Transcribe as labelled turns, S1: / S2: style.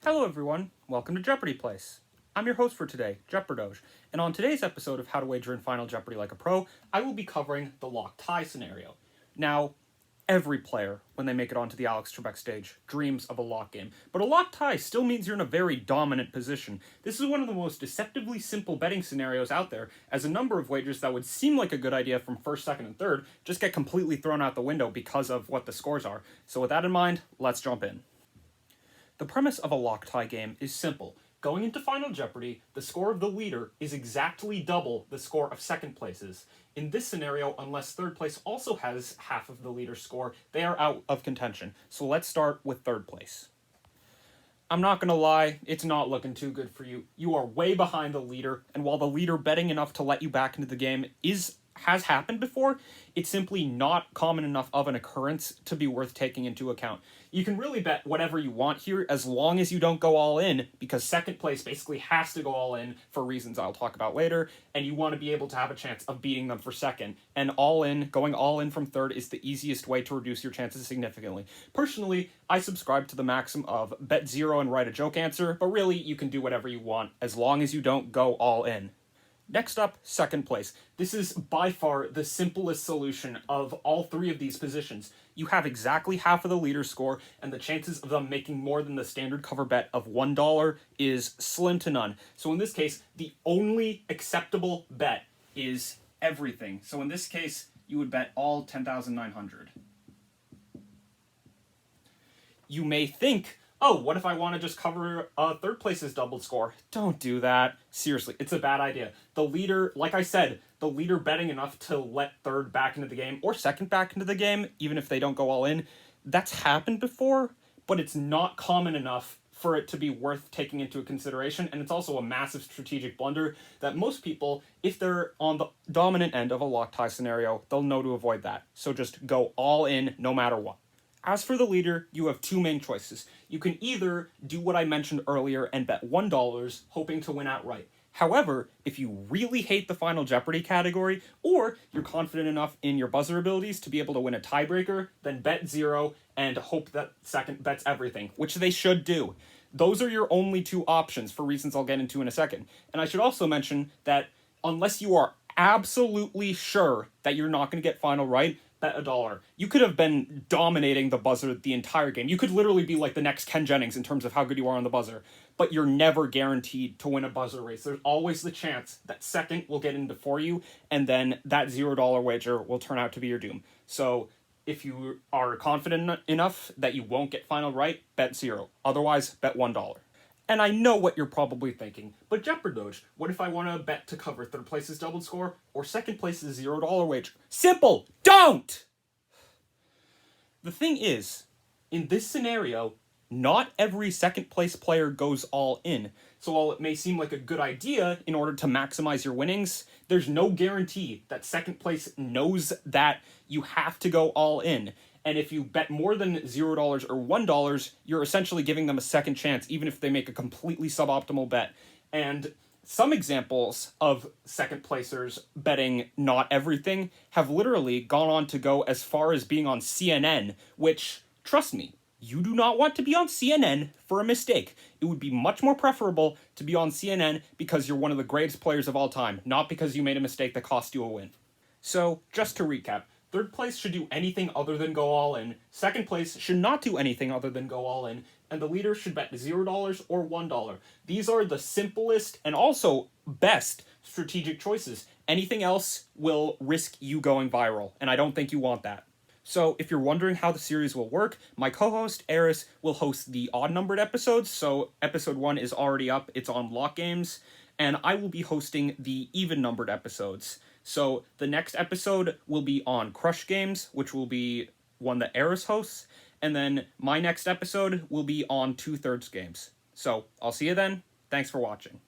S1: Hello everyone, welcome to Jeopardy Place. I'm your host for today, Jeopardoge, and on today's episode of How to Wager in Final Jeopardy Like a Pro, I will be covering the lock tie scenario. Now, every player, when they make it onto the Alex Trebek stage, dreams of a lock game, but a lock tie still means you're in a very dominant position. This is one of the most deceptively simple betting scenarios out there, as a number of wagers that would seem like a good idea from first, second, and third just get completely thrown out the window because of what the scores are. So with that in mind, let's jump in. The premise of a lock tie game is simple. Going into Final Jeopardy, the score of the leader is exactly double the score of second places. In this scenario, unless third place also has half of the leader's score, they are out of contention. So let's start with third place. I'm not gonna lie, it's not looking too good for you. You are way behind the leader, and while the leader betting enough to let you back into the game has happened before, it's simply not common enough of an occurrence to be worth taking into account. You can really bet whatever you want here as long as you don't go all in, because second place basically has to go all in for reasons I'll talk about later, and you want to be able to have a chance of beating them for second. And going all in from third is the easiest way to reduce your chances significantly. Personally, I subscribe to the maxim of bet zero and write a joke answer, but really you can do whatever you want as long as you don't go all in. Next up, second place. This is by far the simplest solution of all three of these positions. You have exactly half of the leader's score, and the chances of them making more than the standard cover bet of $1 is slim to none. So in this case, the only acceptable bet is everything. So in this case, you would bet all 10,900. You may think, oh, what if I want to just cover third place's doubled score? Don't do that. Seriously, it's a bad idea. The leader, like I said, the leader betting enough to let third back into the game, or second back into the game, even if they don't go all in, that's happened before, but it's not common enough for it to be worth taking into consideration, and it's also a massive strategic blunder that most people, if they're on the dominant end of a lock tie scenario, they'll know to avoid that. So just go all in no matter what. As for the leader, you have two main choices. You can either do what I mentioned earlier and bet $1, hoping to win outright. However, if you really hate the Final Jeopardy category, or you're confident enough in your buzzer abilities to be able to win a tiebreaker, then bet zero and hope that second bets everything, which they should do. Those are your only two options for reasons I'll get into in a second. And I should also mention that unless you are absolutely sure that you're not going to get final right, bet $1. You could have been dominating the buzzer the entire game. You could literally be like the next Ken Jennings in terms of how good you are on the buzzer, but you're never guaranteed to win a buzzer race. There's always the chance that second will get in before you, and then that $0 wager will turn out to be your doom. So if you are confident enough that you won't get final right, bet zero. Otherwise, bet $1. And I know what you're probably thinking, but Jeopardoge, what if I want to bet to cover third place's doubled score or second place's $0 wager? Simple! Don't! The thing is, in this scenario, not every second place player goes all in. So while it may seem like a good idea in order to maximize your winnings, there's no guarantee that second place knows that you have to go all in. And if you bet more than $0 or $1, you're essentially giving them a second chance, even if they make a completely suboptimal bet. And some examples of second placers betting not everything have literally gone on to go as far as being on CNN, which, trust me, you do not want to be on CNN for a mistake. It would be much more preferable to be on CNN because you're one of the greatest players of all time, not because you made a mistake that cost you a win. So, just to recap, third place should do anything other than go all in, second place should not do anything other than go all in, and the leader should bet $0 or $1. These are the simplest and also best strategic choices. Anything else will risk you going viral, and I don't think you want that. So if you're wondering how the series will work, my co-host, Eris, will host the odd-numbered episodes, so episode 1 is already up, it's on Lock Games, and I will be hosting the even-numbered episodes. So the next episode will be on Crush Games, which will be one that Eris hosts, and then my next episode will be on 2/3 games. So I'll see you then. Thanks for watching.